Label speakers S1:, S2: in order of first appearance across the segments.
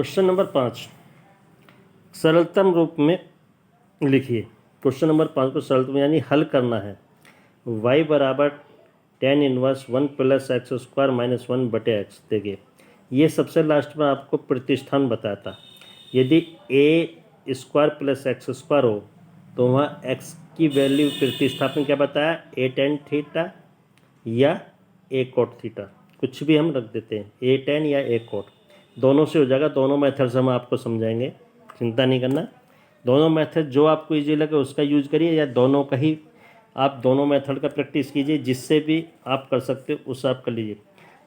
S1: Question number 5 सरलतम रूप में लिखिए। क्वेश्चन नंबर 5 को सरलतम यानी हल करना है। y बराबर tan inverse 1 plus x square minus 1 बटे एक्स। देखिए ये सबसे लास्ट में आपको प्रतिष्ठान बताया था। यदि a square plus x square हो तो वहाँ x की वैल्यू प्रतिस्थापन क्या बताया, a tan थीटा या a cot थीटा, कुछ भी हम रख देते हैं, a tan या a cot, दोनों से हो जाएगा। दोनों मेथड्स हम आपको समझाएंगे, चिंता नहीं करना। दोनों मेथड जो आपको इजी लगे उसका यूज करिए, या दोनों का ही आप दोनों मेथड का प्रैक्टिस कीजिए, जिससे भी आप कर सकते हो उससे आप कर लीजिए।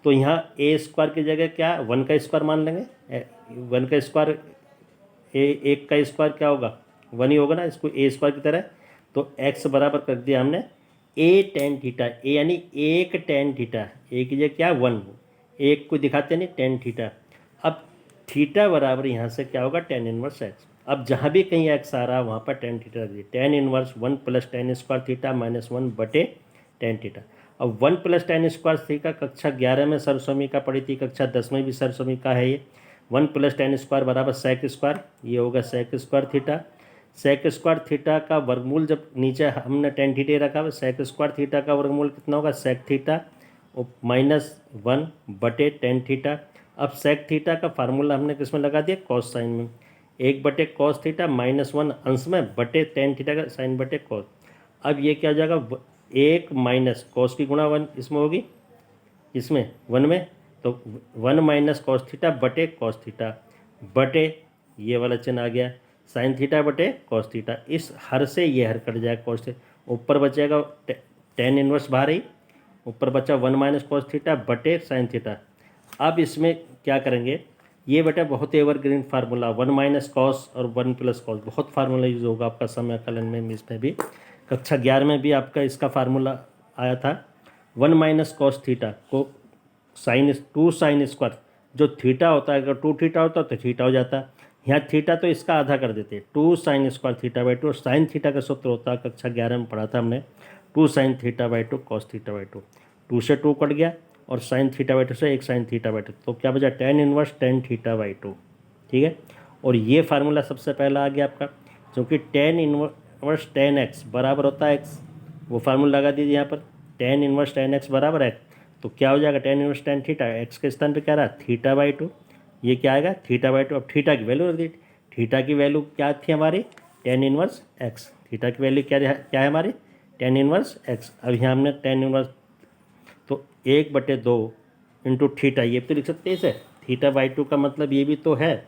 S1: तो यहाँ ए स्क्वायर की जगह क्या 1 का स्क्वायर मान लेंगे। 1 का स्क्वायर एक का स्क्वायर क्या होगा, 1 ही होगा ना, इसको ए स्क्वायर की तरह। तो एक्स बराबर कर दिया हमने ए टेन थीटा, ए यानी एक टेन थीटा, ए की जगह क्या 1, एक को दिखाते नहीं टेन थीटा। अब थीटा बराबर यहाँ से क्या होगा टेन इनवर्स एक्स। अब जहाँ भी कहीं एक्स आ रहा है वहाँ पर टेन थीटा रख दिए। Ten inverse 1 plus ten square theta minus 1 बटे टेन थीटा। अब 1 प्लस टेन स्क्वायर थीटा कक्षा 11 में सरस्वमी का पढ़ी थी, कक्षा 10 में भी सरस्वमी का है ये। 1 प्लस टेन स्क्वायर बराबर सेक स्क्वायर, ये होगा sec square theta. Sec square theta का वर्गमूल जब नीचे हमने टेन थीटा रखा है, सेक स्क्वायर थीटा का वर्गमूल कितना होगा सेक थीटा माइनस 1 बटे टेन थीटा। अब सेक थीटा का फार्मूला हमने किस में लगा दिया, कॉस साइन में। 1 बटे कॉस थीटा माइनस 1 अंश में बटे टेन थीटा का साइन बटे कॉस। अब ये क्या हो जाएगा, 1 माइनस कॉस की गुणा 1 इसमें होगी, इसमें 1 में, तो 1 माइनस कॉस थीटा बटे कॉस थीटा बटे ये वाला चिन्ह आ गया साइन थीटा बटे कॉस थीटा। इस हर से ये हर कट जाएगा, कॉस थीटा ऊपर बचेगा टेन इनवर्स बाहर ही, ऊपर बचा 1 माइनस कॉस थीटा बटे साइन थीटा। अब इसमें क्या करेंगे, ये बेटा बहुत एवरग्रीन फार्मूला, 1 माइनस कॉस और 1 प्लस कॉस, बहुत फार्मूला यूज होगा आपका समय कलन में। इसमें भी कक्षा 11 में भी आपका इसका फार्मूला आया था। 1 माइनस कॉस थीटा को साइन 2 साइन स्क्वायर, जो थीटा होता है अगर 2 थीटा होता तो थीटा हो जाता, यहाँ थीटा तो इसका आधा कर देते, 2 sine square theta by 2। Sine theta का सूत्र होता है, कक्षा 11 में पढ़ा था हमने, 2 sine theta by 2 cos theta by 2। 2 से 2 कट गया और साइन थीटा बाई 2 से 1 साइन थीटा बाई 2, तो क्या बचा ten inverse tan theta by 2। ठीक है, और ये फार्मूला सबसे पहला आ गया आपका, क्योंकि टेन इनवर्स टेन एक्स बराबर होता है एक्स, वो फार्मूला लगा दीजिए यहाँ पर, टेन इनवर्स टेन एक्स बराबर एक्स। तो क्या हो जाएगा ten inverse tan theta, x के स्थान पे क्या रहा थीटा बाई 2, ये क्या आएगा थीटा बाई 2। अब थीटा की वैल्यू रख दी, थीटा की वैल्यू क्या थी हमारी टेन इनवर्स एक्स, थीटा की वैल्यू क्या है हमारी टेन इनवर्स एक्स। अब यहाँ हमने टेन इनवर्स, तो 1/2 इंटू थीटा, ये तो लिख सकते हैं इसे, थीटा बाई 2 का मतलब ये भी तो है,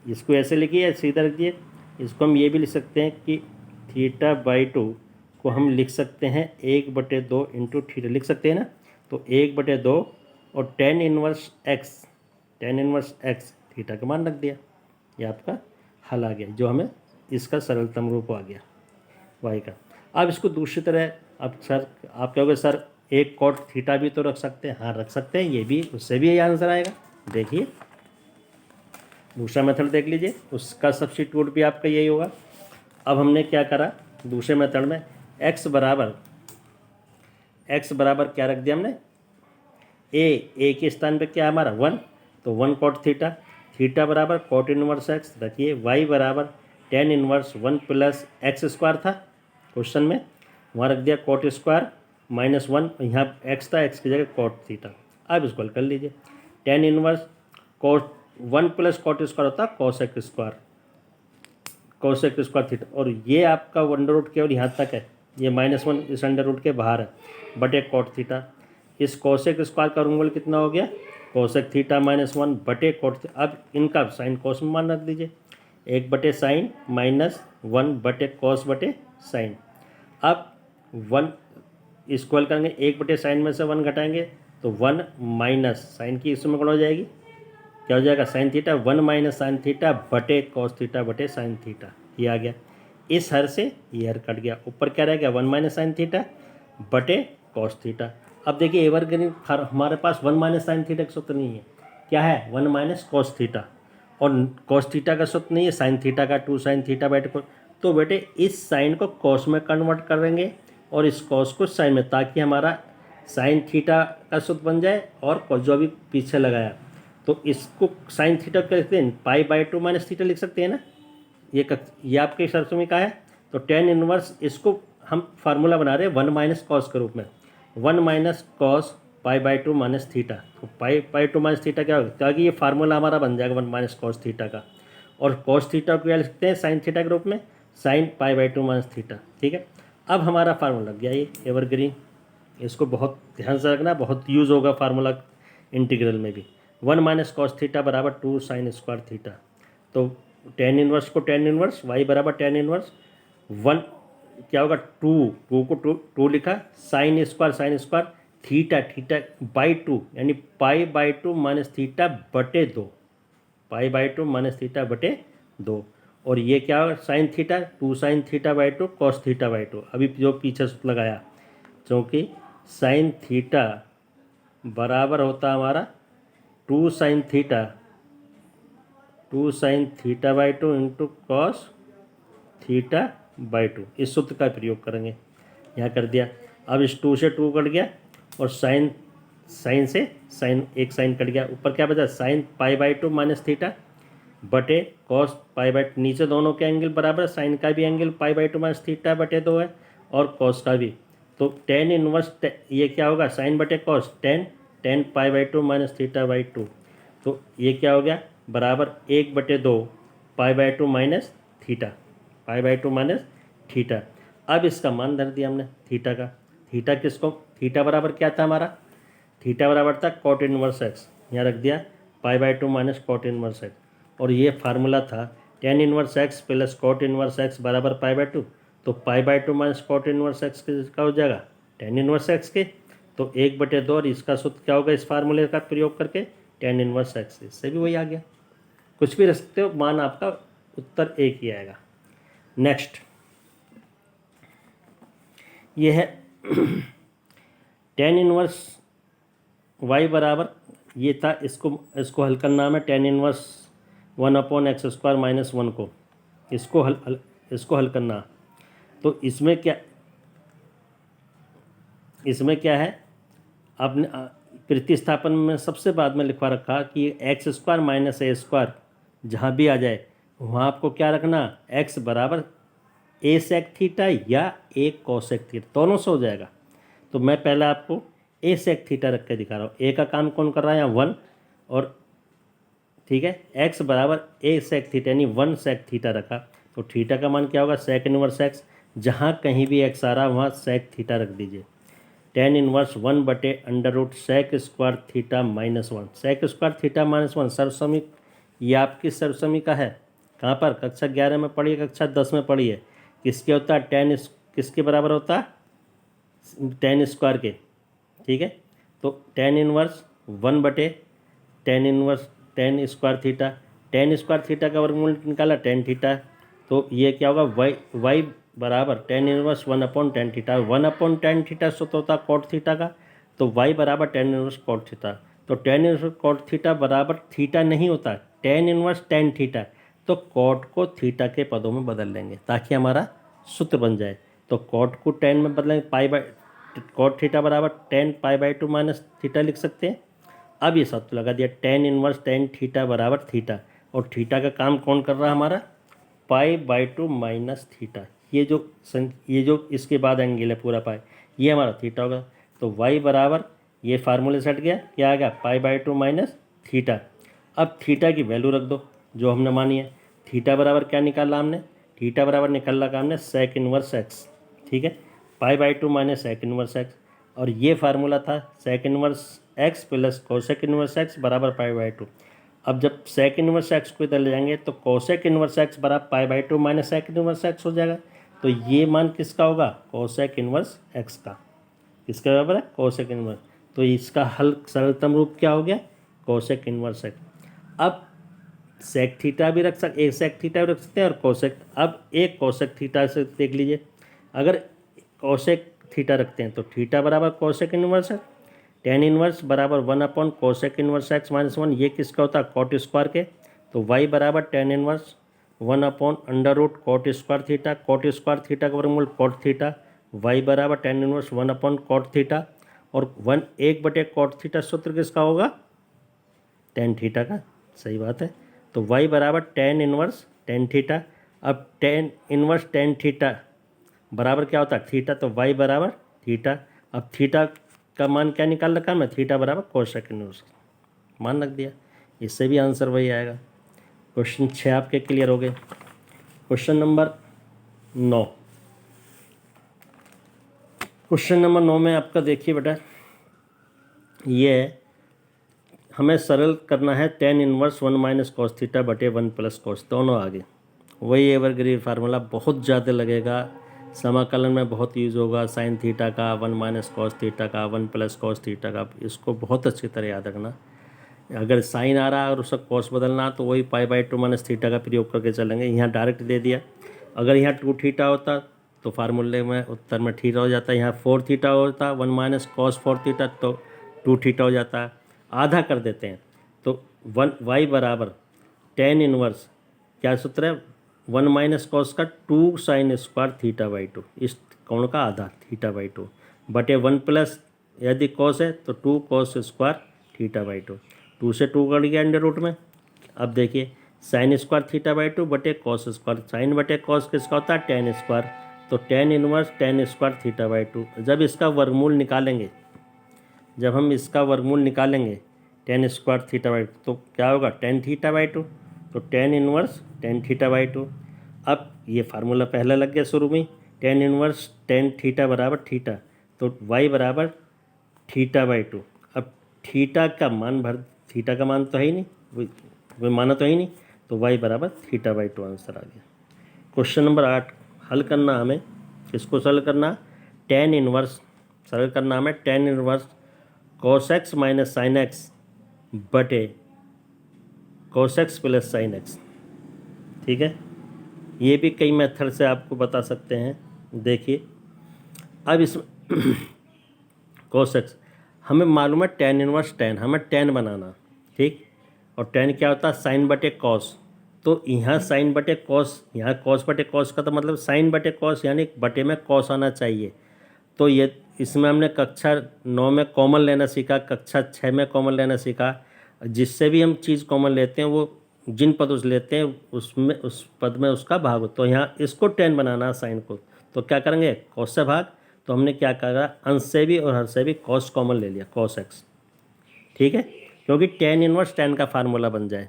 S1: इसको ऐसे लिखिए सीधा रख दिए। इसको हम ये भी लिख सकते हैं कि थीटा बाई 2 को हम लिख सकते हैं 1/2 इंटू थीटा, लिख सकते हैं ना। तो 1/2 और ten inverse x, ten inverse x theta का मान रख दिया, ये आपका हल आ गया, जो हमें इसका सरलतम रूप आ गया वाई का। अब इसको दूसरी तरह, अब सर आप कहोगे सर एक कॉट थीटा भी तो रख सकते हैं, हाँ रख सकते हैं, ये भी, उससे भी यही आंसर आएगा। देखिए दूसरा मेथड देख लीजिए, उसका सब्स्टिट्यूट भी आपका यही होगा। अब हमने क्या करा दूसरे मेथड में, एक्स बराबर क्या रख दिया हमने, ए के स्थान पे क्या हमारा 1, तो 1 कॉट थीटा, थीटा बराबर कॉट इनवर्स एक्स रखिए। वाई बराबर tan inverse 1 plus x square था क्वेश्चन में, वहाँ रख दिया कॉट स्क्वायर माइनस 1, यहाँ एक्स था, एक्स की जगह कॉट थीटा। अब इसको हल कर लीजिए, tan inverse cot 1 plus cot square होता है cosec square, cosec square theta, और ये आपका अंडर रूट केवल यहाँ तक है, ये -1 इस अंडर रूट के बाहर है, बटे कॉट थीटा। इस कॉसेक स्क्वायर का वर्गमूल कितना हो गया, कॉसेक थीटा -1 बटे कॉट। अब इनका साइन कॉस में मान रख दीजिए, 1 बटे साइन माइनस 1 बटे कॉस बटे साइन। अब 1 स्क्वायर करेंगे, 1 बटे साइन में से 1 घटाएंगे तो 1 माइनस साइन की इसमें गुणा हो जाएगी, क्या हो जाएगा sine theta, 1 minus sign theta बटे कॉस थीटा बटे साइन थीटा, ये आ गया। इस हर से ये हर कट गया, ऊपर क्या रह गया 1 माइनस साइन थीटा बटे कॉस थीटा। अब देखिए एवरग्रीन हमारे पास 1 माइनस साइन थीटा का सूत्र नहीं है, क्या है 1 माइनस कॉस थीटा, और कॉस थीटा का सूत्र नहीं है साइन थीटा का, 2 साइन थीटा बाई 2। तो बेटे इस साइन को कॉस में कन्वर्ट करेंगे और इस कॉस को साइन में, ताकि हमारा साइन थीटा का सूत्र बन जाए और जो भी पीछे लगाया। तो इसको साइन थीटा क्या लिखते हैं, पाई बाई टू माइनस थीटा लिख सकते हैं ना। ये आपके शर्त में कहा है। तो टेन इनवर्स इसको हम फार्मूला बना रहे हैं 1 माइनस कॉस के रूप में, 1 minus cos pi by two minus theta. तो pi by two minus theta क्या होगा, ताकि ये फार्मूला हमारा बन जाएगा 1 माइनस कॉस थीटा का। और कॉस थीटा को क्या लिखते हैं, साइन थीटा के रूप में, sine pi by two minus theta. ठीक है, अब हमारा फार्मूला लग गया ये एवरग्रीन। इसको बहुत ध्यान से रखना, बहुत यूज़ होगा फार्मूला इंटीग्रल में भी। 1 माइनस कॉस थीटा बराबर 2 साइन स्क्वायर थीटा। तो टेन इनवर्स को टेन इनवर्स, वाई बराबर टेन इनवर्स 1 क्या होगा, टू को टू लिखा, sine square theta by two, यानी pi by two minus theta बटे 2, pi by two minus theta बटे 2। और ये क्या होगा, sine theta, 2 sine theta by two cos theta by two. अभी जो पीछे सूत्र लगाया, क्योंकि साइन थीटा बराबर होता हमारा 2 sine theta by two into cos theta by two. इस सूत्र का प्रयोग करेंगे, यहाँ कर दिया। अब इस 2 से 2 कट गया, और साइन से साइन, एक साइन कट गया, ऊपर क्या बचा, sine pi by two minus theta बटे कॉस पाई बाई, नीचे दोनों के एंगल बराबर, साइन का भी angle pi by two minus theta बटे 2 है, और कॉस का भी। तो टेन इनवर्स ये क्या होगा, साइन बटे cos, ten pi by two minus theta by two. तो ये क्या हो गया, बराबर 1/2 पाई by two minus theta, pi by two minus theta. अब इसका मान धर दिया हमने थीटा का। थीटा किसको, थीटा बराबर क्या था हमारा, थीटा बराबर था कॉट इनवर्स एक्स, यहाँ रख दिया pi by two minus cot inverse x. और ये फार्मूला था tan inverse x plus cot inverse x बराबर पाई बाई टू। तो pi by two minus cot inverse x का हो जाएगा टेन इनवर्स एक्स के। तो 1/2, और इसका सूत्र क्या होगा इस फार्मूले का प्रयोग करके, टेन इनवर्स एक्स। इससे भी वही आ गया, कुछ भी रख सकते हो, मान आपका उत्तर एक ही आएगा। नेक्स्ट ये है टेन इनवर्स वाई बराबर, ये था, इसको हल करना है टेन इनवर्स 1/x² माइनस 1 को, इसको हल करना। तो इसमें क्या है, आपने प्रतिस्थापन में सबसे बाद में लिखवा रखा कि x² माइनस a² जहाँ भी आ जाए वहाँ आपको क्या रखना, x बराबर a सेक थीटा या a कोसेक थीटा, दोनों से हो जाएगा। तो मैं पहले आपको a सेक थीटा रख के दिखा रहा हूँ। a का काम कौन कर रहा है यहाँ, 1, और ठीक है, x बराबर a सेक थीटा यानी 1 सेक थीटा रखा। तो थीटा का मान क्या होगा, सेक इनवर्स एक्स, जहाँ कहीं भी x आ रहा वहाँ सेक थीटा रख दीजिए। Tan inverse 1/√sec² theta minus 1, sec square theta minus 1 सर्वसमीक, ये आपकी सर्वसमी का है। कहाँ पर, कक्षा 11 में पढ़ी है, कक्षा 10 में पढ़ी है। किसके होता है, किसके बराबर होता है, टेन स्क्वायर के। ठीक है, तो टेन इनवर्स 1/टेन square theta, tan square theta का वर्गमूल निकाला टेन थीटा। तो ये क्या होगा, वाई बराबर टेन इनवर्स 1/10 थीटा, 1/10 थीटा सूत्र होता है कॉट थीटा का। तो वाई बराबर टेन इनवर्स कॉट थीटा। तो टेन इनवर्स कॉट थीटा बराबर थीटा नहीं होता, टेन इनवर्स टेन थीटा। तो कॉट को थीटा के पदों में बदल लेंगे ताकि हमारा सूत्र बन जाए। तो कॉट को टेन में बदलेंगे, कॉट थीटा बराबर 10 पाई बाई टू माइनस थीटा लिख सकते हैं। अब ये सूत्र लगा दिया, टेन इनवर्स टेन थीटा बराबर थीटा, और थीटा का काम कौन कर रहा है हमारा, पाई बाई टू माइनस थीटा। ये जो इसके बाद एंगल है पूरा पाई, ये हमारा थीटा होगा। तो वाई बराबर, ये फार्मूले से हट गया, क्या आ गया, पाई बाई टू माइनस थीटा। अब थीटा की वैल्यू रख दो जो हमने मानी है। थीटा बराबर क्या निकाला हमने, थीटा बराबर निकाला हमने सेक इनवर्स एक्स। ठीक है, pi by two minus sec inverse x, और ये फार्मूला था sec inverse x plus cosec inverse x बराबर पाई बाई टू। अब जब सेक इनवर्स एक्स को इधर ले जाएंगे तो कोसेक इनवर्स एक्स बराबर pi by two minus sec inverse x हो जाएगा। तो ये मान किसका होगा, कोसेक इनवर्स एक्स का। किसके बराबर है, कोसेक इनवर्स। तो इसका हल सरलतम रूप क्या हो गया, कोसेक इनवर्स एक्स। अब सेक थीटा भी एक सेक थीटा भी रख सकते हैं, और कोसेक। अब एक कोसेक थीटा से देख लीजिए, अगर कोसेक थीटा रखते हैं तो थीटा बराबर कोसेक इनवर्स है, टेन इनवर्स बराबर 1/कोसेक इनवर्स एक्स माइनस 1, ये किसका होता है, कॉट स्क्वायर के। तो वाई बराबर टेन इनवर्स 1/√कॉट square theta, cot square theta का वर्गमूल कॉट थीटा। वाई बराबर टेन इनवर्स 1/कॉट थीटा, और 1/कॉट थीटा सूत्र किसका होगा, टेन थीटा का, सही बात है। तो y बराबर टेन इनवर्स टेन थीटा। अब टेन इनवर्स टेन थीटा बराबर क्या होता है थीटा, तो y बराबर थीटा। अब थीटा का मान क्या निकाल रखा है मैं, थीटा बराबर कोसेक इनवर्स मान रख दिया, इससे भी आंसर वही आएगा। क्वेश्चन 6 आपके क्लियर हो गए। क्वेश्चन नंबर 9, क्वेश्चन नंबर 9 में आपका देखिए बेटा, ये हमें सरल करना है tan inverse one minus cos theta बटे वन प्लस कॉस, दोनों आगे वही एवरग्रीन फार्मूला, बहुत ज़्यादा लगेगा, समाकलन में बहुत यूज़ होगा, साइन थीटा का, वन माइनस कॉस थीटा का, वन प्लस कॉस थीटा का, इसको बहुत अच्छी तरह याद रखना। अगर साइन आ रहा है और उसका कॉस बदलना तो वही पाई बाई टू माइनस थीटा का प्रयोग करके चलेंगे। यहाँ डायरेक्ट दे दिया, अगर यहाँ टू थीटा होता तो फार्मूले में उत्तर में थीटा हो जाता है, यहाँ फोर थीटा होता one minus cos four theta तो टू थीटा हो जाता है, आधा कर देते हैं तो वन वाई बराबर टेन इनवर्स क्या सूत्र है, वन माइनस कॉस का two sine square theta by two, इस कोण का आधा थीटा बाई टू बटे वन प्लस यदि कॉस है तो two cos square theta by two, two से टू कट गया अंडर रूट में। अब देखिए sign square theta by two बटे कॉस स्क्वायर, साइन बटे कॉस किसका होता है टेन स्क्वायर, तो tan inverse ten square theta by to. जब इसका वर्गमूल निकालेंगे, जब हम इसका वर्गमूल निकालेंगे ten square theta by two तो क्या होगा टेन थीटा बाई टू, तो tan inverse tan theta by to. अब ये फार्मूला पहले लग गया शुरू में, टेन इनवर्स टेन थीटा बराबर थीटा, तो वाई बराबर थीटा बाई टू। अब थीटा का मान भर, थीटा का मान तो है ही नहीं, वो माना तो है ही नहीं, तो वाई बराबर थीटा बाई टू आंसर आ गया। क्वेश्चन नंबर 8 हल करना हमें, किसको सरल करना, टेन इनवर्स सरल करना हमें tan inverse cos x minus sine x बटे cos x plus sine x. ठीक है, ये भी कई मेथड से आपको बता सकते हैं। देखिए अब इसमें कॉस एक्स हमें मालूम है टेन इनवर्स टेन, हमें टेन बनाना, ठीक, और टेन क्या होता है साइन बटे कॉस, तो यहाँ साइन बटे कॉस, यहाँ कॉस बटे कॉस का तो मतलब साइन बटे कॉस यानी बटे में कॉस आना चाहिए। तो ये इसमें हमने कक्षा 9 में कॉमन लेना सीखा, कक्षा 6 में कॉमन लेना सीखा, जिससे भी हम चीज़ कॉमन लेते हैं वो जिन पद उस लेते हैं उसमें उस पद में उसका भाग हो, तो यहाँ इसको टेन बनाना साइन को, तो क्या करेंगे कॉस से भाग, तो हमने क्या करा अंश से भी और हर से भी कॉस कॉमन ले लिया कॉस एक्स। ठीक है, क्योंकि टेन इनवर्स टेन का फार्मूला बन जाए,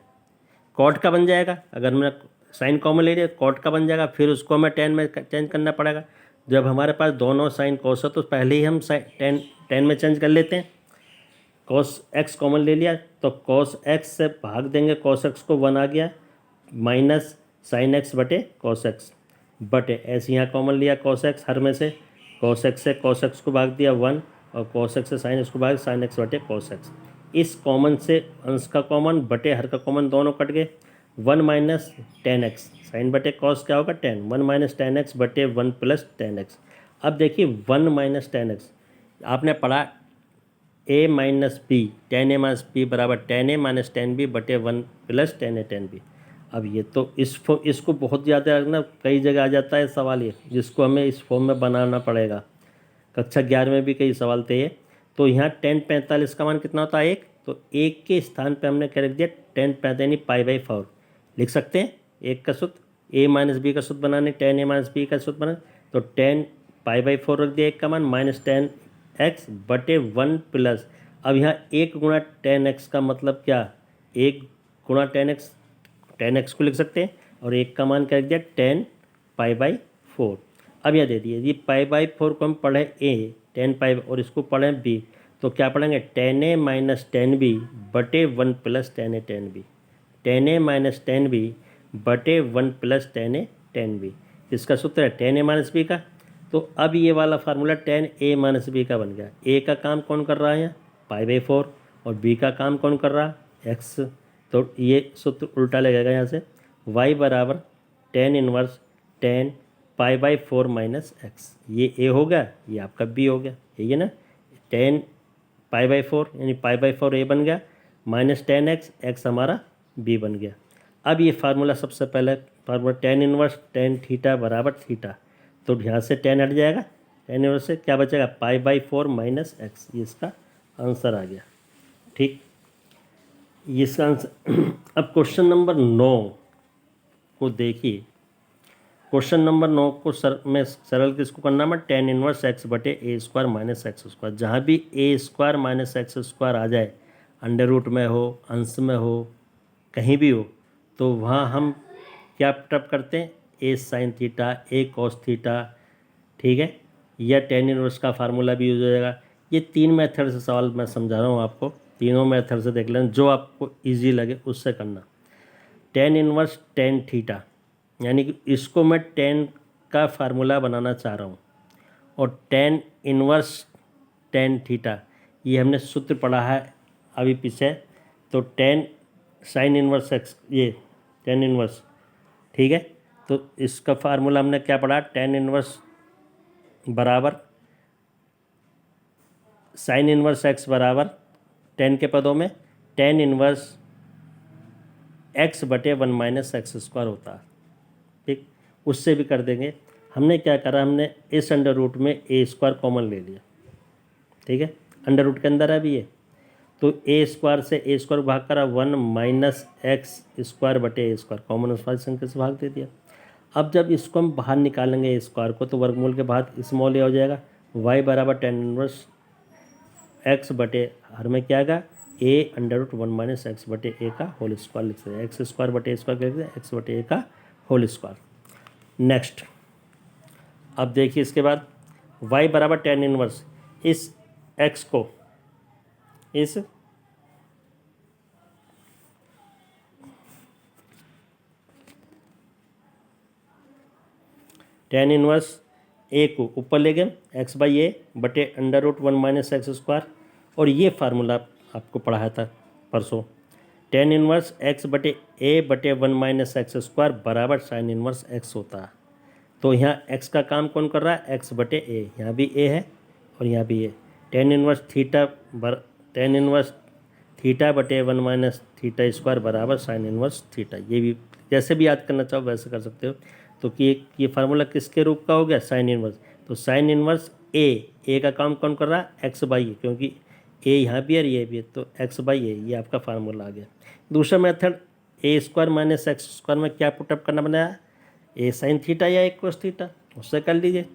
S1: कॉट का बन जाएगा, अगर हमने साइन कॉमन ले लिया कॉट का बन जाएगा, फिर उसको हमें टेन में चेंज करना पड़ेगा। जब हमारे पास दोनों साइन कॉस है तो पहले ही हम टेन में चेंज कर लेते हैं, कॉस एक्स कॉमन ले लिया तो कॉस एक्स से भाग देंगे, कॉस एक्स को वन आ गया माइनस साइन एक्स बटे कॉस एक्स बटे ऐसे यहाँ कॉमन लिया कॉस एक्स हर में से, कॉस एक्स से कॉस एक्स को भाग दिया वन और कॉस एक्स से साइन एक्स को भाग साइन एक्स बटे कॉस एक्स। इस कॉमन से अंश का कॉमन बटे हर का कॉमन दोनों कट गए, one minus tan x sine बटे कॉस क्या होगा tan, one minus tan x बटे वन प्लस टेन एक्स। अब देखिए वन माइनस टेन एक्स आपने पढ़ा A minus B, tan A minus B बराबर tan A minus tan B बटे one plus tan A tan B. अब ये तो इसको बहुत ज़्यादा ना कई जगह आ जाता है सवाल ये, जिसको हमें इस फॉर्म में बनाना पड़ेगा। कक्षा 11 में भी कई सवाल थे ये। तो यहाँ टेन पैंतालीस का मान कितना होता है एक, तो एक के स्थान पे हमने क्या रख दिया टेन पैंतालीस यानी पाई बाई फोर लिख सकते हैं। एक का सूत्र ए माइनस बी का सूत्र बनाने, टेन ए माइनस बी का सूत्र बनाने, तो टेन पाई बाई फोर रख दिया एक का मान माइनस टेन एक्स बटे वन प्लस, अब यहाँ एक गुणा टेन एक्स का मतलब क्या, एक गुणा टेन एक्स को लिख सकते हैं और एक का मान क्या लिख दिया टेन पाई बाई फोर। अब यह दे दिए ये पाई बाई फोर को हम पढ़े ए टेन पाई और इसको पढ़ें बी, तो क्या पढ़ेंगे ten A minus tan B बटे one plus tan A tan B, tan A minus tan B बटे one plus tan A tan B. इसका सूत्र है टेन ए माइनस बी का, तो अब ये वाला formula ten A minus B का बन गया। ए का काम कौन कर रहा है यहाँ पाई बाई फोर और बी का काम कौन कर रहा है एक्स, तो ये सूत्र उल्टा लगेगा यहाँ से, वाई बराबर tan inverse ten pi by four minus x, ये ए हो गया ये आपका बी हो गया, यही है ना, टेन पाई बाई फोर यानी पाई बाई फोर ए बन गया माइनस टेन एक्स, एक्स हमारा बी बन गया। अब ये फार्मूला सबसे पहले formula tan inverse tan theta बराबर थीटा, तो यहाँ से टेन हट जाएगा, टेन इनवर्स से क्या बचेगा pi by four minus x, ये इसका आंसर आ गया। ठीक, ये इसका आंसर। अब क्वेश्चन नंबर 9 को देखिए। क्वेश्चन नंबर 9 को मैं सरल किसको करना है, टेन इनवर्स एक्स बटे ए स्क्वायर माइनस एक्स स्क्वायर। जहाँ भी ए स्क्वायर माइनस एक्स स्क्वायर आ जाए, अंडर रूट में हो, अंश में हो, कहीं भी हो, तो वहाँ हम क्या पुटअप करते हैं, ए साइन थीटा, ए कॉस थीटा, ठीक है, या टेन इनवर्स का फार्मूला भी यूज हो जाएगा। ये 3 मेथड से सवाल मैं समझा रहा हूँ आपको, तीनों मेथड से देख लेना, जो आपको ईजी लगे उससे करना। टेन इनवर्स टेन थीटा, यानी कि इसको मैं टेन का फार्मूला बनाना चाह रहा हूँ, और टेन इनवर्स टेन थीटा ये हमने सूत्र पढ़ा है अभी पीछे। तो टेन साइन इनवर्स एक्स, ये टेन इनवर्स, ठीक है। तो इसका फार्मूला हमने क्या पढ़ा, टेन इनवर्स बराबर साइन इनवर्स एक्स बराबर टेन के पदों में टेन इनवर्स एक्स बटे वन माइनस एक्स स्क्वायर होता है, ठीक। उससे भी कर देंगे। हमने क्या करा, हमने इस अंडर रूट में ए स्क्वायर कॉमन ले लिया, ठीक है, अंडर रूट के अंदर है भी ये। तो ए स्क्वायर से ए स्क्वायर भाग करा, वन माइनस एक्स स्क्वायर बटे ए स्क्वायर, कॉमन स्क्वायर संख्या से भाग दे दिया। अब जब इसको हम बाहर निकालेंगे ए स्क्वायर को, तो वर्गमूल के बाद स्मॉल ए हो जाएगा, वाई बराबर टेन इनवर्स एक्स बटे, हर में क्या आएगा, a under root one minus x बटे ए का होल स्क्वायर लिख सकते हैं, एक्स स्क्वायर बटे ए स्क्वायर लिख सकते हैं, एक्स बटे ए का होल स्क्वायर। नेक्स्ट, अब देखिए इसके बाद y बराबर टेन इनवर्स इस x को, इस टेन इनवर्स ए को ऊपर ले गए, एक्स बाई ए बटे under root one minus x square, और ये फार्मूला आपको पढ़ाया था परसों, टेन इनवर्स एक्स बटे ए बटे वन माइनस एक्स स्क्वायर बराबर साइन इनवर्स एक्स होता है। तो यहाँ एक्स का काम कौन कर रहा है, एक्स बटे ए, यहाँ भी ए है और यहाँ भी ए। टेन इनवर्स थीटा बटे वन माइनस थीटा स्क्वायर बराबर साइन इनवर्स थीटा। ये भी जैसे भी याद करना चाहो वैसे कर सकते हो। तो कि ये फार्मूला किसके रूप का हो गया, साइन इनवर्स। तो साइन इनवर्स ए का काम कौन कर रहा है, एक्स बाई ए, क्योंकि ए यहाँ भी है और ये भी है, तो एक्स बाई ए, ये आपका फार्मूला आ गया। दूसरा मेथड, ए स्क्वायर माइनस एक्स स्क्वायर में क्या पुटअप करना बनाया, ए साइन थीटा या ए कोस थीटा, उससे कर लीजिए।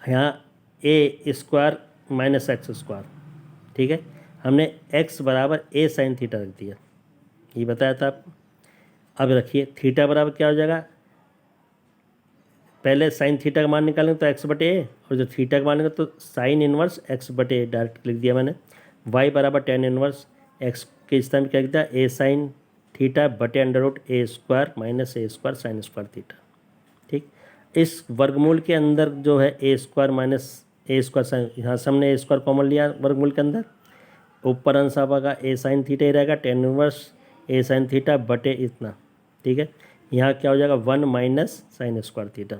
S1: यहाँ ए स्क्वायर माइनस एक्स स्क्वायर, ठीक है, हमने एक्स बराबर ए साइन थीटा रख दिया, ये बताया था आपको। अब रखिए थीटा बराबर क्या हो जाएगा, पहले साइन थीटा का मान निकालेंगे तो एक्स बटे ए, और जब थीटा का मान निकालेंगे तो साइन इनवर्स एक्स बटे ए डायरेक्ट लिख दिया मैंने। वाई बराबर टेन इनवर्स एक्स के स्थान में क्या लिख दिया, ए साइन थीटा बटे अंडर रूट ए स्क्वायर माइनस ए स्क्वायर साइन स्क्वायर थीटा, ठीक। इस वर्गमूल के अंदर जो है ए स्क्वायर माइनस ए स्क्वायर साइन, यहाँ से हमने ए स्क्वायर कॉमन लिया वर्गमूल के अंदर, ऊपर अंश आएगा ए साइन थीटा ही रहेगा, टेन इनवर्स ए साइन थीटा बटे इतना, ठीक है। यहाँ क्या हो जाएगा, one minus sine square theta.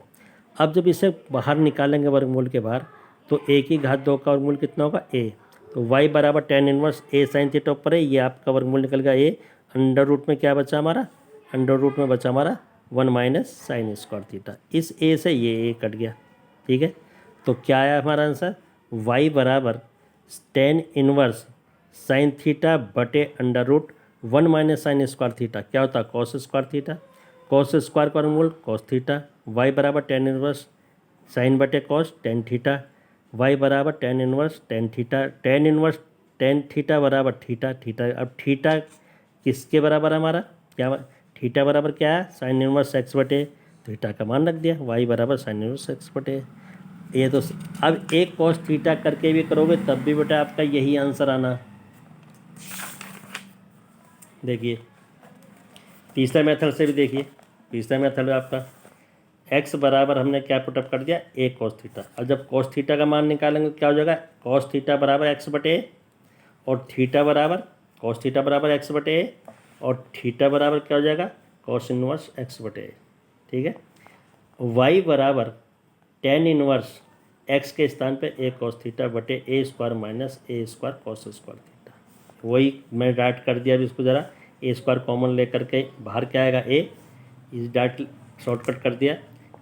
S1: अब जब इसे बाहर निकालेंगे वर्गमूल के बाहर, तो ए की घात दो का वर्गमूल कितना होगा, ए। तो वाई बराबर टेन इनवर्स ए साइन थीटा ऊपर है, ये आपका वर्गमूल निकल गया ए। अंडर रूट में क्या बचा हमारा, अंडर रूट में बचा हमारा one minus sine square theta. इस ए से ये ए कट गया, ठीक है। तो क्या आया हमारा आंसर, वाई बराबर टेन इनवर्स साइन थीटा बटे under root one minus sine square theta, क्या होता है, cos square theta, cos square का वर्गमूल कॉस थीटा, वाई बराबर टेन इनवर्स साइन बटे कॉस टेन थीटा, वाई बराबर tan inverse tan theta, tan inverse tan theta बराबर थीटा, थीटा अब थीटा किसके बराबर है हमारा, क्या थीटा बराबर क्या है, साइन इनवर्स एक्स बटे, थीटा का मान रख दिया, वाई बराबर साइन इनवर्स एक्स बटे ये। तो अब एक कॉस थीटा करके भी करोगे तब भी बेटा आपका यही आंसर आना। देखिए तीसरा मेथड से भी देखिए, तीसरा मेथड आपका x बराबर हमने क्या पुटअप कर दिया, ए कॉस थीटा। और जब कॉस थीटा का मान निकालेंगे क्या हो जाएगा, कॉस थीटा बराबर एक्स बटे ए, और थीटा बराबर कॉस थीटा बराबर एक्स बटे ए, और थीटा बराबर क्या हो जाएगा, कॉस इनवर्स एक्स बटे ए, ठीक है। y बराबर टेन इनवर्स x के स्थान पे ए कॉस थीटा बटे ए स्क्वायर माइनस ए स्क्वायर कॉस स्क्वायर थीटा। वही मैं डाट कर दिया अभी इसको, ज़रा ए स्क्वायर कॉमन लेकर के बाहर क्या आएगा ए, इस डाट शॉर्टकट कर दिया,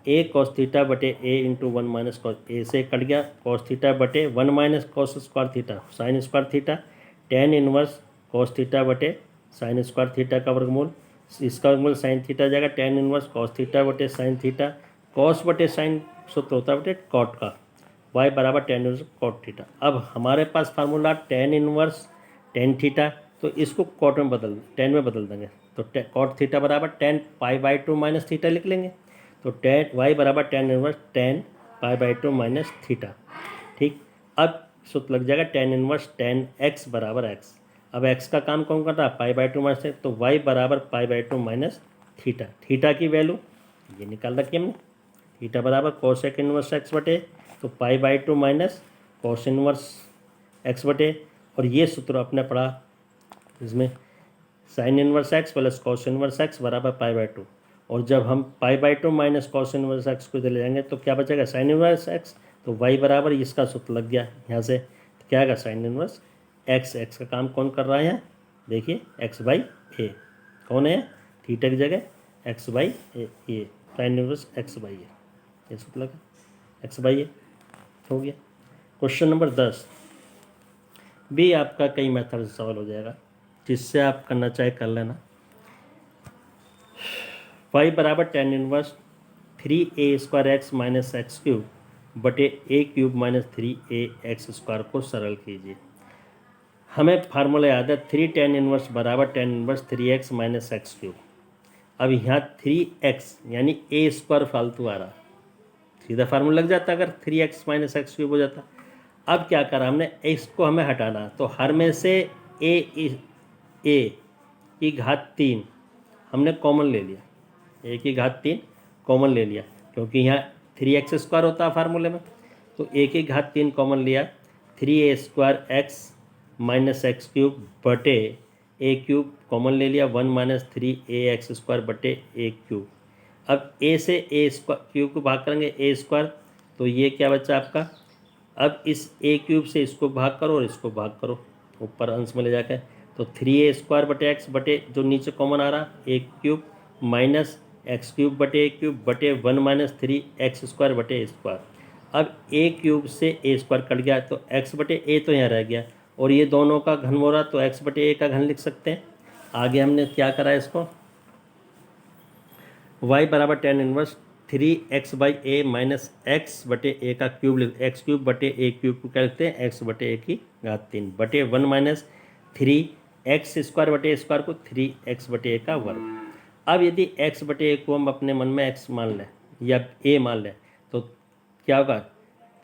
S1: ए कॉस थीटा बटे ए इंटू वन माइनस कॉस, ए से कट गया कॉस थीटा बटे one minus cos square theta sine square theta, tan inverse cos theta बटे साइन स्क्वायर थीटा का वर्गमूल, इसका वर्गमूल साइन थीटा जाएगा टेन इनवर्स कॉस थीटा बटे साइन थीटा, कॉस बटे साइन सूत्र होता है बटे कॉट का, y बराबर टेन इनवर्स कॉट थीटा। अब हमारे पास formula tan inverse tan theta, तो इसको कॉट में बदल टेन में बदल देंगे, तो कॉट थीटा बराबर ten pi by two minus theta लिख लेंगे, तो टेन y बराबर tan inverse ten pi by two minus theta. ठीक, अब सूत्र लग जाएगा टेन इनवर्स टेन एक्स बराबर एक्स। अब x का काम कौन कर रहा है, पाई बाई टू माइनस, तो y बराबर pi by two minus theta. Theta की वैल्यू ये निकाल रखी हमने, थीटा बराबर कोसेक इनवर्स एक्स बटे, तो pi by two minus cos inverse x बटे, और ये सूत्र अपने पढ़ा इसमें sign inverse x plus cos inverse x बराबर पाई बाई टू, और जब हम पाई by two minus cos inverse x को इधर ले जाएंगे तो क्या बचेगा, साइन इनवर्स एक्स, तो y बराबर इसका सूत्र लग गया यहाँ से, तो क्या आएगा साइन इनवर्स एक्स। एक्स का काम कौन कर रहा है यहाँ, देखिए एक्स बाई ए, कौन है थीटा की जगह एक्स बाई ए, ये साइन इनवर्स एक्स बाई ए, ये सूत्र लगा एक्स बाई ए हो गया। क्वेश्चन नंबर 10 भी आपका कई मेथड से सवाल हो जाएगा, जिससे आप करना चाहे कर लेना। y बराबर tan inverse three a square x minus x cube बटे a cube minus three a x square को सरल कीजिए। हमें फार्मूला याद है थ्री टेन इनवर्स बराबर tan inverse three x minus x cube. अब यहाँ थ्री एक्स यानी ए स्क्वायर फालतू आ रहा, सीधा फार्मूला लग जाता अगर three x minus x cube हो जाता। अब क्या करा हमने, इसको हमें हटाना, तो हर में से ए की घात तीन हमने कॉमन ले लिया, ए की घात तीन कॉमन ले लिया, क्योंकि यहाँ थ्री एक्स स्क्वायर होता है फार्मूले में, तो ए की घात तीन कॉमन लिया, three a square x minus x cube बटे ए क्यूब कॉमन ले लिया, one minus three a x square बटे ए क्यूब। अब ए से ए स्क्वायर क्यूब को भाग करेंगे ए स्क्वायर, तो ये क्या बचा आपका, अब इस ए क्यूब से इसको भाग करो और इसको भाग करो ऊपर अंश में ले जाकर, तो थ्री ए स्क्वायर बटे एक्स बटे जो नीचे कॉमन आ रहा ए क्यूब माइनस एक्स क्यूब बटे ए क्यूब बटे one minus three x square बटे ए स्क्वायर। अब ए क्यूब से ए स्क्वायर कट गया, तो एक्स बटे ए तो यहाँ रह गया, और ये दोनों का घन हो रहा, तो एक्स बटे ए का घन लिख सकते हैं। आगे हमने क्या करा इसको, y बराबर tan inverse three x by A minus x बटे ए का क्यूब लिख, एक्स क्यूब बटे ए क्यूब को क्या लिखते हैं, एक्स बटे ए की घात तीन बटे one minus three x square बटे ए स्क्वायर को थ्री एक्स बटे ए का वर्ग। अब यदि एक्स बटे ए को हम अपने मन में एक्स मान लें या ए मान लें, तो क्या होगा,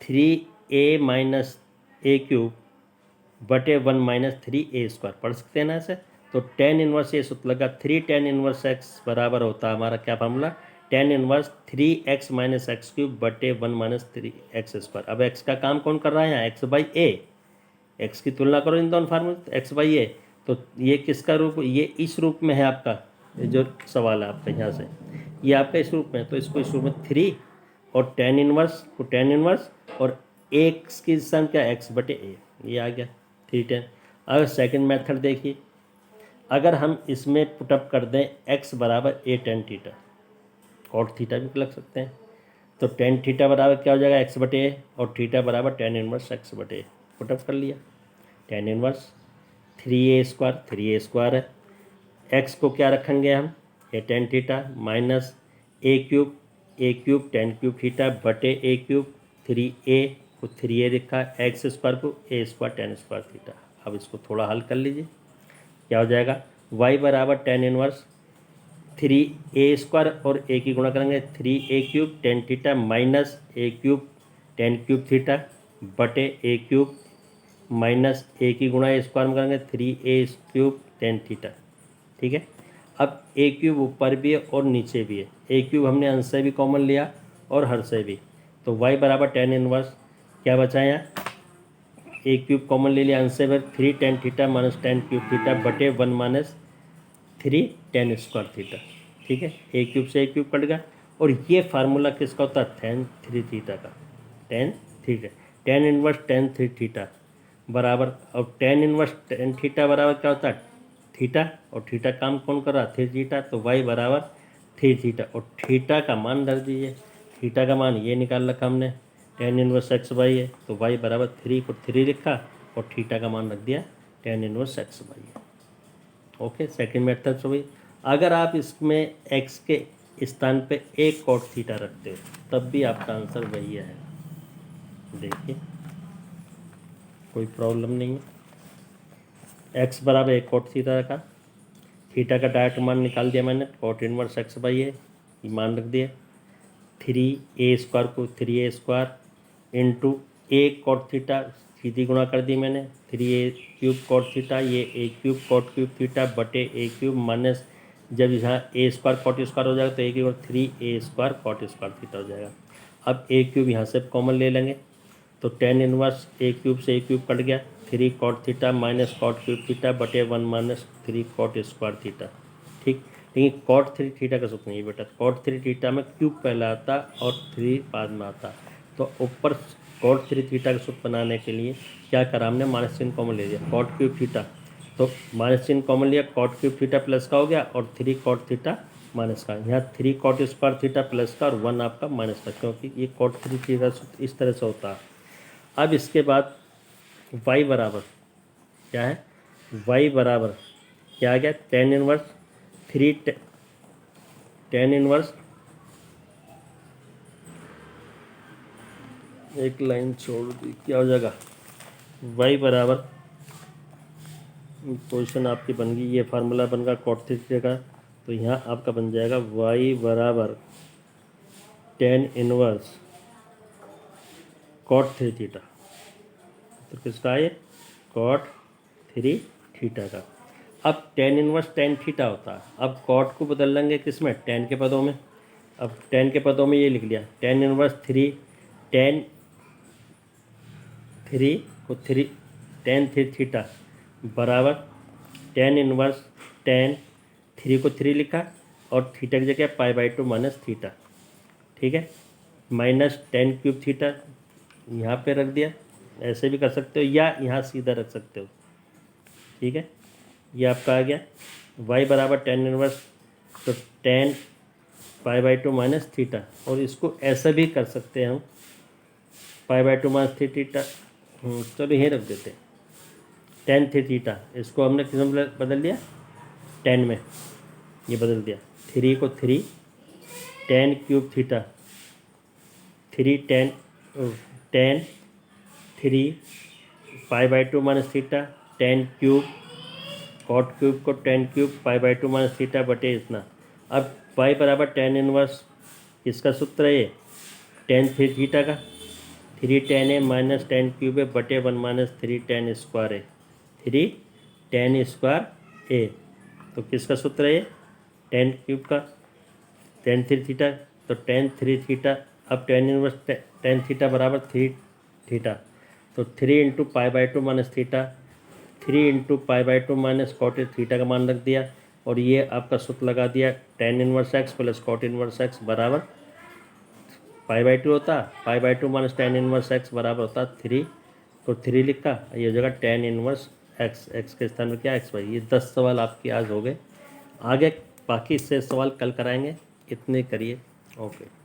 S1: थ्री ए माइनस ए क्यूब बटे one minus three a square पढ़ सकते हैं ना ऐसे, तो टेन इनवर्स ये सूत्र लगा, थ्री टेन इनवर्स एक्स बराबर होता है हमारा क्या formula, tan inverse three x minus x cube बटे one minus three x square. अब एक्स का काम कौन कर रहा है यहाँ, एक्स बाई ए, एक्स की तुलना करो इन दोनों फार्मूले, एक्स बाई ए, तो ये किसका रूप, ये इस रूप में है आपका, ये जो सवाल है आपका यहाँ से, ये आपका इस रूप में, तो इसको इस रूप में थ्री और टेन इनवर्स को टेन इनवर्स और एक्स की संख्या एक्स बटे ए, ये आ गया थ्री टेन। अगर सेकंड मेथड देखिए, अगर हम इसमें पुटअप कर दें एक्स बराबर ए टेन थीटा, कॉट थीटा भी लग सकते हैं, तो टेन थीटा बराबर क्या हो जाएगा, एक्स बटे ए, और थीटा बराबर टेन इनवर्स एक्स बटे ए, पुटअप कर लिया, ten inverse three a square है, एक्स को क्या रखेंगे हम, ए टेन थीटा माइनस ए क्यूब टेन क्यूब थीटा बटे ए क्यूब थ्री ए को थ्री ए लिखा, एक्स स्क्वायर को ए स्क्वायर टेन स्क्वायर थीटा। अब इसको थोड़ा हल कर लीजिए, क्या हो जाएगा, y बराबर tan inverse three a square और ए की गुणा करेंगे थ्री ए क्यूब टेन थीटा माइनस ए क्यूब टेन क्यूब थीटा बटे ए क्यूब माइनस ए की गुणा ए स्क्वायर में करेंगे थ्री ए क्यूब टेन थीटा। ठीक है, अब ए क्यूब ऊपर भी है और नीचे भी है, ए क्यूब हमने अंश से भी कॉमन लिया और हर से भी, तो y बराबर टेन इनवर्स क्या बचा यहाँ, ए क्यूब कॉमन ले लिया अंश से फिर three tan theta minus tan cube theta बटे one minus three tan square theta. ठीक है, ए क्यूब से ए क्यूब कट गया, और ये फार्मूला किसका होता है, टेन थ्री थीटा का, ten theta, tan inverse ten three theta बराबर, और टेन इनवर्स टेन थीटा बराबर क्या होता है, थीटा, और थीटा काम कौन कर रहा है, थ्री थीटा, तो y बराबर थ्री थीटा, और थीटा का मान धर दीजिए, थीटा का मान ये निकाल रखा हमने, टेन इनवर्स एक्स बाई है, तो y बराबर थ्री को थ्री लिखा और थीटा का मान रख दिया टेन इनवर्स एक्स बाई है। ओके, सेकंड मेथड से हुई। अगर आप इसमें x के स्थान पे एक कॉट थीटा रखते हो तब भी आपका आंसर वही है। देखिए कोई प्रॉब्लम नहीं है। x बराबर एक कॉट थीटा रखा, थीटा का डायरेक्ट मान निकाल दिया मैंने, कॉट इनवर्स x बाई ए ये मान रख दिया। 3a² को 3a² इंटू एक कॉट थीटा सीधी गुणा कर दी मैंने, 3a³ कॉट थीटा, ये a³ कॉट क्यूब थीटा बटे a³ माइनस, जब यहाँ a² कॉट स्क्वायर हो जाएगा तो a³ 3a² cot square theta हो जाएगा। अब a³ यहाँ से कॉमन ले लेंगे तो tan इनवर्स a³ से a³ कट गया, 3 cot theta minus cot cube theta बटे 1 माइनस 3 कॉट स्क्वायर थीटा। ठीक, लेकिन कॉट 3 थीटा का सूत्र नहीं बेटा, कॉट 3 थीटा में क्यूब पहले आता और 3 बाद में आता। तो ऊपर कॉट 3 थीटा का सूत्र बनाने के लिए क्या करा हमने, माइनस चिन्ह कॉमन ले लिया, कॉट क्यूब थीटा, तो माइनस चिन्ह कॉमन लिया, कॉट क्यूब थीटा प्लस का हो गया और 3 कॉट थीटा माइनस का, यहाँ 3 कॉट स्क्वायर थीटा प्लस का और 1 आपका माइनस का, क्योंकि ये कॉट 3 थीटा सूत्र इस तरह से होता है। अब इसके बाद y बराबर क्या है, y बराबर क्या आ गया, tan इनवर्स 3 tan इनवर्स, एक लाइन छोड़ दी, क्या हो जाएगा, y बराबर, पोजीशन आपकी बन गई, ये फार्मूला बन गया कॉट थीटा का, तो यहाँ आपका बन जाएगा y बराबर tan इनवर्स कॉट 3 थीटा, तो किसका है, कॉट 3 थीटा का। अब tan इनवर्स tan थीटा होता है, अब कॉट को बदल लेंगे किस में, tan के पदों में। अब tan के पदों में ये लिख लिया, tan इनवर्स 3 tan 3 को 3 tan 3 थीटा बराबर tan इनवर्स tan 3 को 3 लिखा और थीटा की जगह π/2 माइनस थीटा, ठीक है, माइनस tan क्यूब थीटा यहाँ पे रख दिया, ऐसे भी कर सकते हो या यहाँ सीधा रख सकते हो, ठीक है। ये आपका आ गया y बराबर tan इनवर्स, तो tan π/2 माइनस थीटा, और इसको ऐसा भी कर सकते हैं हम, π/2 माइनस थीटा, चलो यहीं रख देते हैं, tan 3 थीटा, इसको हमने किस में बदल दिया, tan में, ये बदल दिया, 3 को 3 tan cube theta, 3 tan 3 π/2 minus theta, tan cube cot cube को tan क्यूब π/2 माइनस थीटा बटे इतना। अब y बराबर tan इनवर्स, इसका सूत्र है ये tan 3 थीटा का, 3 tan a minus tan cube है बटे 1 माइनस 3 tan स्क्वायर है, 3 tan स्क्वायर a, तो किसका सूत्र है ये, tan क्यूब का, tan 3 थीटा, तो tan 3 थीटा, अब tan इनवर्स tan थीटा बराबर 3 थीटा, तो 3 into π/2 minus theta, 3 into π/2 minus cot theta का मान रख दिया, और ये आपका सूत्र लगा दिया tan inverse x plus cot inverse x बराबर π/2 होता, π/2 माइनस tan इनवर्स x बराबर होता 3, तो 3 लिखा, ये जगह tan इनवर्स x के स्थान में क्या x भाई। ये 10 सवाल आपके आज हो गए, आगे बाकी इससे सवाल कल कराएंगे, इतने करिए, ओके।